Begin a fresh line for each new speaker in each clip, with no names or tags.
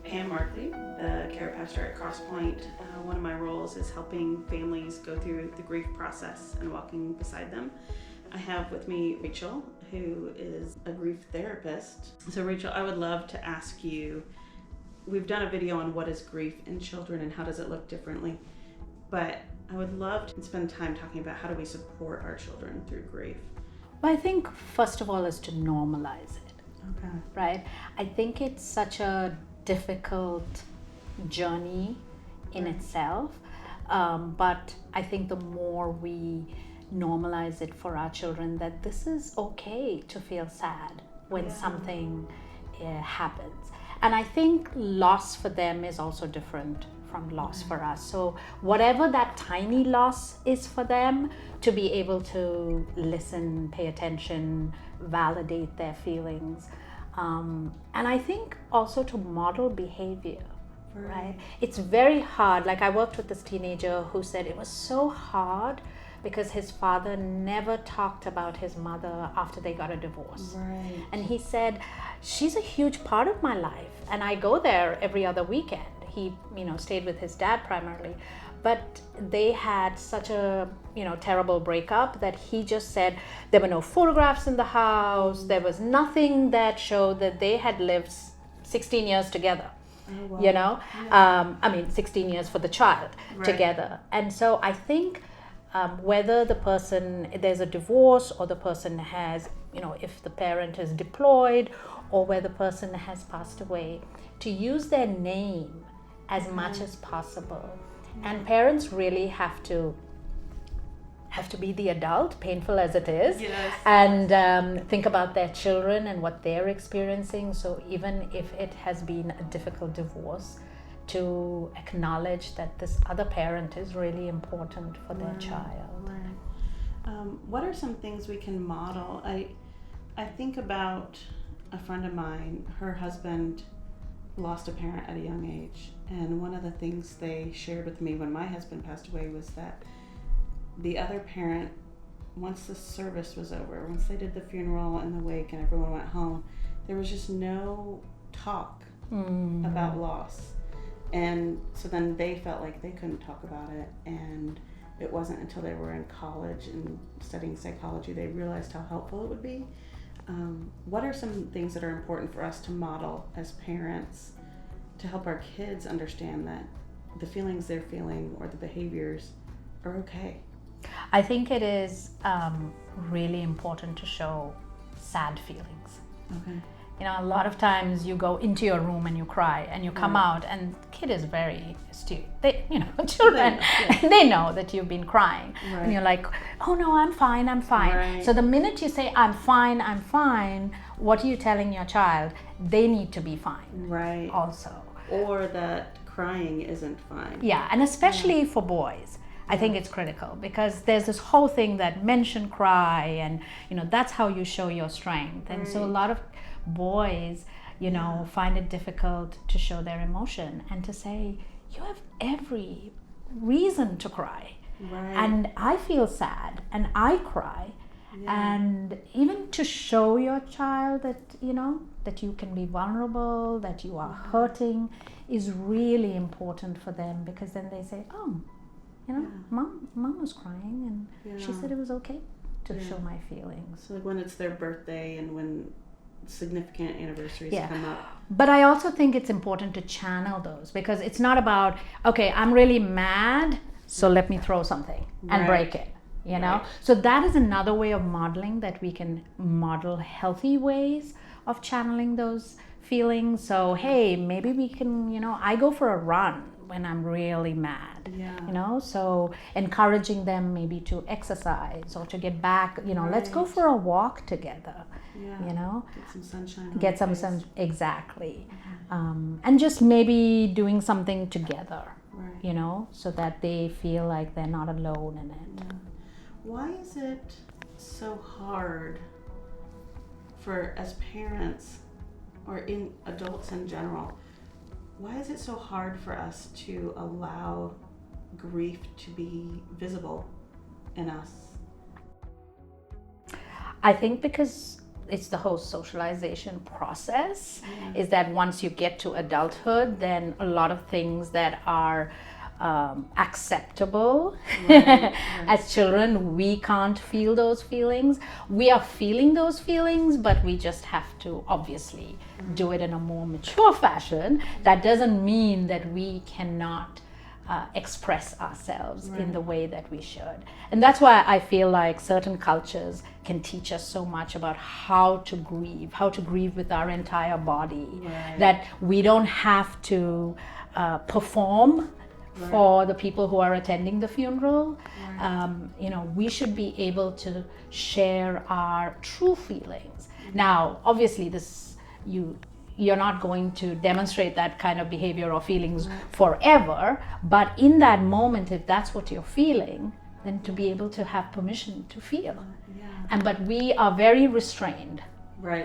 Hey, I'm Markley, the care pastor at Crosspointe. One of my roles is helping families go through the grief process and walking beside them. I have with me Rachel, who is a grief therapist. So Rachel, I would love to ask you, we've done a video on what is grief in children and how does it look differently, but I would love to spend time talking about how do we support our children through grief.
Well, I think first of all is to normalize it.
Okay.
Right? I think it's such a difficult journey in itself, but I think the more we normalize it for our children, that this is okay to feel sad when something happens. And I think loss for them is also different from loss for us. So whatever that tiny loss is for them, to be able to listen, pay attention, validate their feelings. And I think also to model behavior, right? It's very hard. Like I worked with this teenager who said it was so hard because his father never talked about his mother after they got a divorce.
Right.
And he said, she's a huge part of my life and I go there every other weekend. He, stayed with his dad primarily, but they had such a, terrible breakup that he just said there were no photographs in the house. There was nothing that showed that they had lived 16 years together.
Oh, wow.
16 years for the child together. And so I think whether there's a divorce or the person has, if the parent is deployed or where the person has passed away, to use their name as much as possible. And parents really have to be the adult, painful as it is, and think about their children and what they're experiencing. So even if it has been a difficult divorce, to acknowledge that this other parent is really important for their child.
Right. What are some things we can model? I think about a friend of mine, her husband lost a parent at a young age, and one of the things they shared with me when my husband passed away was that the other parent, once the service was over, once they did the funeral and the wake and everyone went home, there was just no talk about loss. And so then they felt like they couldn't talk about it, and it wasn't until they were in college and studying psychology they realized how helpful it would be. What are some things that are important for us to model as parents to help our kids understand that the feelings they're feeling or the behaviors are okay?
I think it is really important to show sad feelings.
Okay.
A lot of times you go into your room and you cry and you come out and the kid is very astute. They, children, they know that you've been crying.
Right.
And you're like, oh no, I'm fine.
Right.
So the minute you say, I'm fine, what are you telling your child? They need to be fine.
Right.
Also.
Or that crying isn't fine.
Yeah, and especially for boys. I think it's critical because there's this whole thing that men should cry and, that's how you show your strength. And so a lot of boys, find it difficult to show their emotion and to say, you have every reason to cry.
Right.
And I feel sad and I cry. Yeah. And even to show your child that, that you can be vulnerable, that you are hurting is really important for them because then they say, oh, Mom was crying and she said it was okay to show my feelings.
So like when it's their birthday and when significant anniversaries come up.
But I also think it's important to channel those because it's not about, okay, I'm really mad, so let me throw something and break it, you know? So that is another way of modeling, that we can model healthy ways of channeling those feelings. So, hey, maybe we can, I go for a run when I'm really mad, so encouraging them maybe to exercise or to get back, let's go for a walk together,
Get some sunshine.
Get some sun, exactly. And just maybe doing something together, so that they feel like they're not alone in it.
Yeah. Why is it so hard for, as parents or in adults in general, why is it so hard for us to allow grief to be visible in us?
I think because it's the whole socialization process. Is that once you get to adulthood, then a lot of things that are acceptable as children, we can't feel those feelings. We are feeling those feelings, but we just have to obviously do it in a more mature fashion. That doesn't mean that we cannot express ourselves in the way that we should. And that's why I feel like certain cultures can teach us so much about how to grieve with our entire body, that we don't have to perform for the people who are attending the funeral. We should be able to share our true feelings. Now, obviously, you're not going to demonstrate that kind of behavior or feelings forever, but in that moment, if that's what you're feeling, then to be able to have permission to feel. But we are very restrained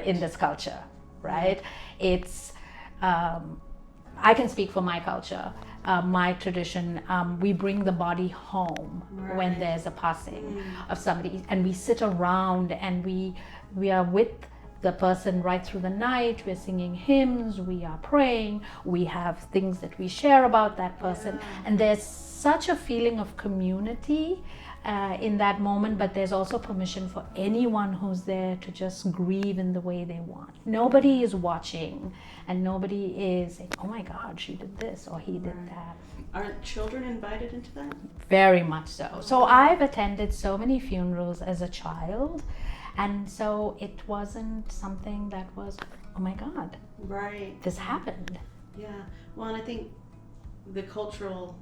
in this culture, right? It's I can speak for my culture. My tradition, we bring the body home when there's a passing of somebody, and we sit around and we are with the person right through the night. We're singing hymns, we are praying, we have things that we share about that person, and there's such a feeling of community in that moment. But there's also permission for anyone who's there to just grieve in the way they want. Nobody is watching, and nobody is saying, oh my God, she did this or he did that.
Are children invited into that?
Very much so. So I've attended so many funerals as a child, and so it wasn't something that was, oh my God, this happened.
Yeah. Well, and I think the cultural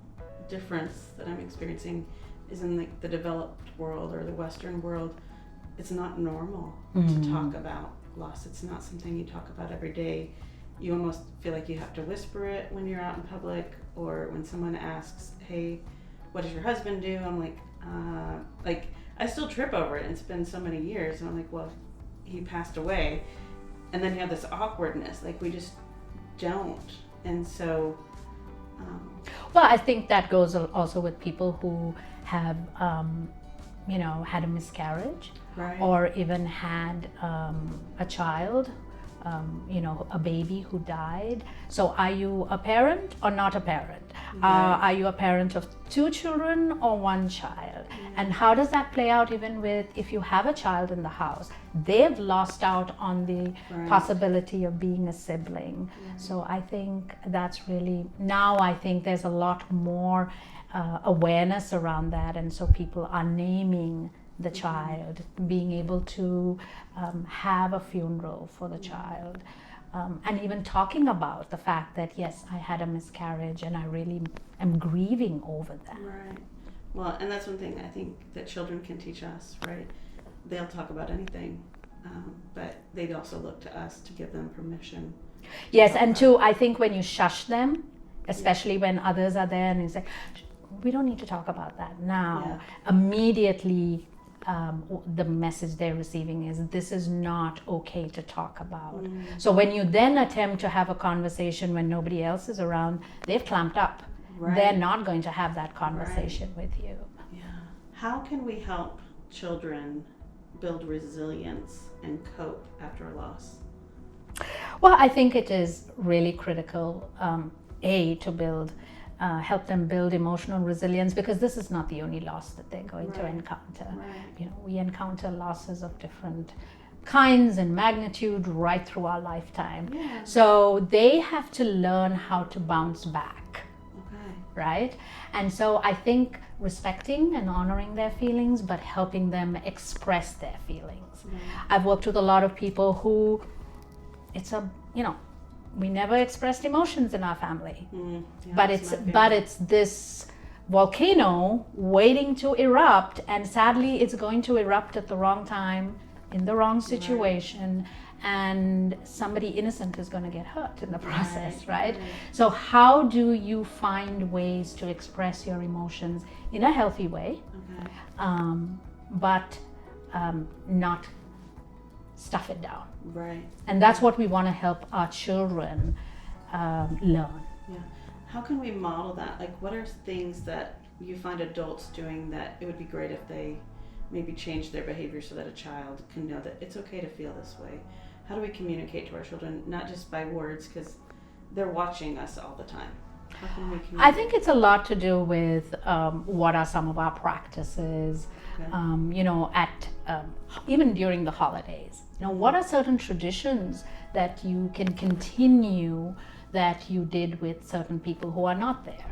difference that I'm experiencing is in like the developed world or the Western world. It's not normal to talk about loss. It's not something you talk about every day. You almost feel like you have to whisper it when you're out in public, or when someone asks, hey, what does your husband do? I'm like I still trip over it, and it's been so many years, and I'm like, well, he passed away. And then you have this awkwardness, like we just don't. And so
well, I think that goes also with people who have had a miscarriage, or even had a child, a baby who died. So are you a parent or not a parent? Are you a parent of 2 children or 1 child? And how does that play out even with, if you have a child in the house, they've lost out on the possibility of being a sibling. So I think that's really, now I think there's a lot more awareness around that, and so people are naming the child, being able to have a funeral for the child, and even talking about the fact that, yes, I had a miscarriage and I really am grieving over that.
Right. Well, and that's one thing I think that children can teach us, right? They'll talk about anything, but they'd also look to us to give them permission.
Yes, and I think when you shush them, especially when others are there and you say, we don't need to talk about that now, immediately the message they're receiving is, this is not okay to talk about. So when you then attempt to have a conversation when nobody else is around, they've clamped up. They're not going to have that conversation with you.
Yeah. How can we help children build resilience and cope after a loss?
Well, I think it is really critical, to help them build emotional resilience, because this is not the only loss that they're going to encounter. We encounter losses of different kinds and magnitude right through our lifetime. So they have to learn how to bounce back. Right? And so I think respecting and honoring their feelings, but helping them express their feelings. I've worked with a lot of people who, we never expressed emotions in our family, but it's this volcano waiting to erupt, and sadly it's going to erupt at the wrong time, in the wrong situation, and somebody innocent is going to get hurt in the process, right? So how do you find ways to express your emotions in a healthy way, but not stuff it down? And that's what we want to help our children learn.
How can we model that? Like, what are things that you find adults doing that it would be great if they maybe change their behavior so that a child can know that it's okay to feel this way? How do we communicate to our children, not just by words, because they're watching us all the time? How can we communicate?
I think it's a lot to do with what are some of our practices,
Okay.
at even during the holidays. What are certain traditions that you can continue that you did with certain people who are not there?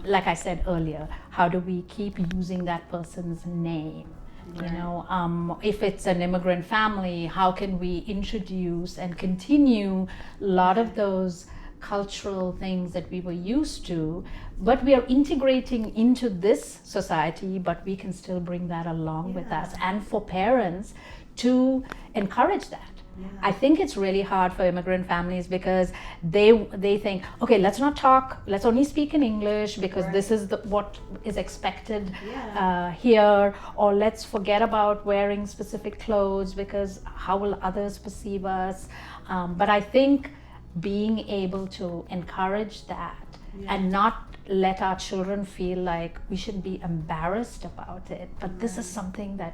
Like I said earlier, how do we keep using that person's name?
Right.
If it's an immigrant family, how can we introduce and continue a lot of those cultural things that we were used to, but we are integrating into this society, but we can still bring that along with us. And for parents to encourage that.
Yeah.
I think it's really hard for immigrant families because they think, okay, let's not talk, let's only speak in English because
Right.
this is what is expected
Yeah.
here, or let's forget about wearing specific clothes because how will others perceive us? But I think being able to encourage that and not let our children feel like we should be embarrassed about it, but this is something that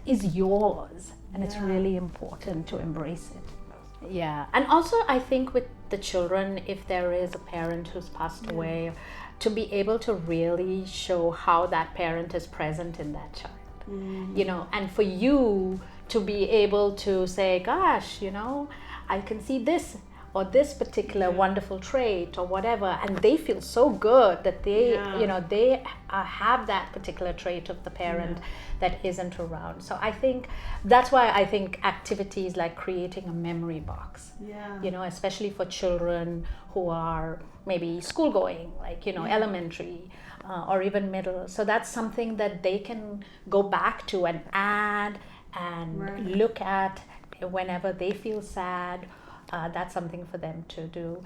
is yours, and it's really important to embrace it. Yeah. And also I think with the children, if there is a parent who's passed away, to be able to really show how that parent is present in that child. And for you to be able to say, gosh, I can see this or this particular wonderful trait or whatever, and they feel so good that they they have that particular trait of the parent that isn't around. So I think that's why I think activities like creating a memory box, especially for children who are maybe school going, like elementary or even middle, so that's something that they can go back to and add and look at whenever they feel sad. That's something for them to do.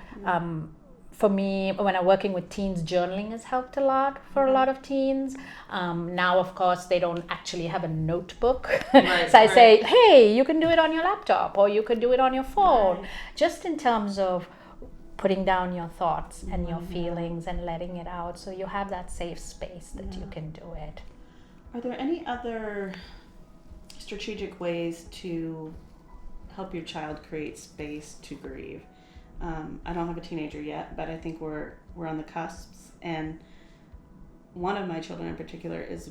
For me, when I'm working with teens, journaling has helped a lot for a lot of teens. Now, of course, they don't actually have a notebook. So I say, hey, you can do it on your laptop or you could do it on your phone. Just in terms of putting down your thoughts and your feelings and letting it out. So you have that safe space that you can do it.
Are there any other strategic ways to help your child create space to grieve? I don't have a teenager yet, but I think we're on the cusps, and one of my children in particular is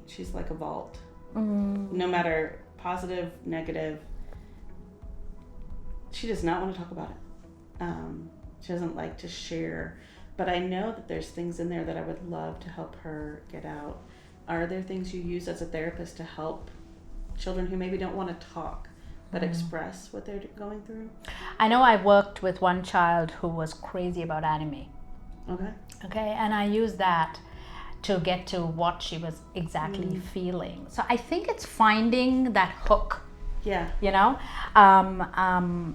she's like a vault. No matter positive, negative, she does not want to talk about it. She doesn't like to share, but I know that there's things in there that I would love to help her get out. Are there things you use as a therapist to help children who maybe don't want to talk but express what they're going through?
I know I worked with one child who was crazy about anime. Okay, and I used that to get to what she was exactly feeling. So I think it's finding that hook.
Yeah.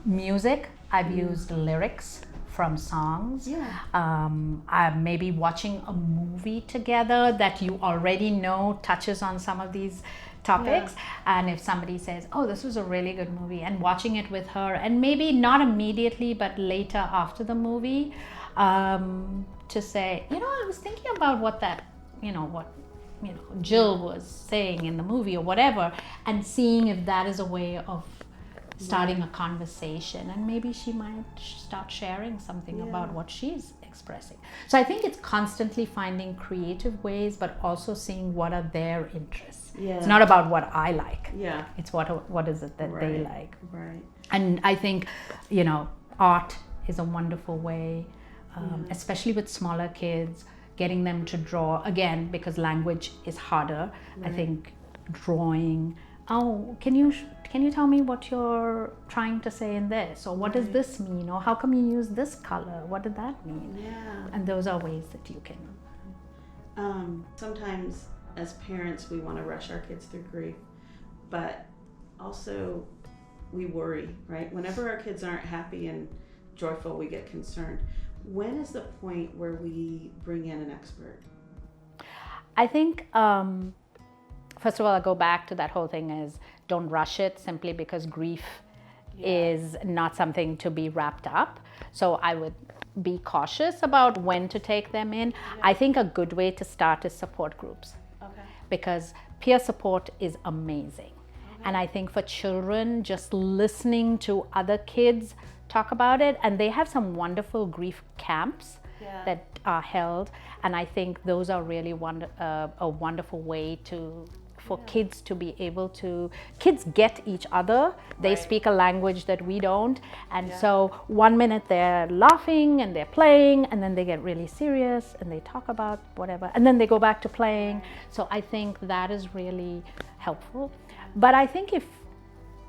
Music, I've used lyrics from songs. I'm maybe watching a movie together that you already know touches on some of these topics, and if somebody says, oh, this was a really good movie, and watching it with her, and maybe not immediately but later after the movie, to say, I was thinking about what that Jill was saying in the movie or whatever, and seeing if that is a way of starting a conversation, and maybe she might start sharing something about what she's expressing. So I think it's constantly finding creative ways, but also seeing what are their interests. It's not about what I like. It's what is it that they like. And I think art is a wonderful way, especially with smaller kids, getting them to draw again, because language is harder. I think drawing, can you tell me what you're trying to say in this, or what does this mean, or how come you use this color, what did that mean? And those are ways that you can.
Sometimes as parents we want to rush our kids through grief, but also we worry, right? Whenever our kids aren't happy and joyful, we get concerned. When is the point where we bring in an expert?
I think first of all, I go back to that whole thing is don't rush it, simply because grief is not something to be wrapped up. So I would be cautious about when to take them in. I think a good way to start is support groups. because peer support is amazing. And I think for children, just listening to other kids talk about it, and they have some wonderful grief camps that are held, and I think those are really a wonderful way for kids to be able to, kids get each other, they speak a language that we don't, and so 1 minute they're laughing and they're playing, and then they get really serious and they talk about whatever, and then they go back to playing. So I think that is really helpful. But I think if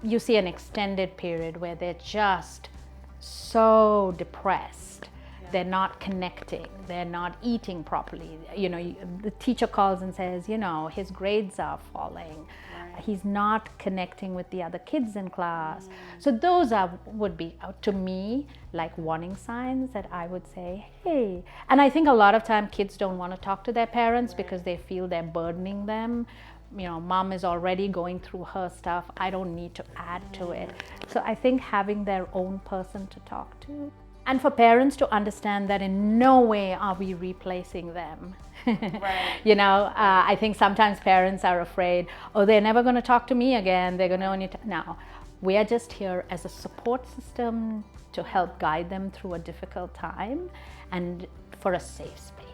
you see an extended period where they're just so depressed, they're not connecting, they're not eating properly, the teacher calls and says, his grades are falling, he's not connecting with the other kids in class. So those would be, to me, like warning signs that I would say, hey. And I think a lot of time kids don't want to talk to their parents because they feel they're burdening them. Mom is already going through her stuff, I don't need to add to it. So I think having their own person to talk to, and for parents to understand that in no way are we replacing them. I think sometimes parents are afraid, they're never going to talk to me again, they're going to only no, we are just here as a support system to help guide them through a difficult time and for a safe space.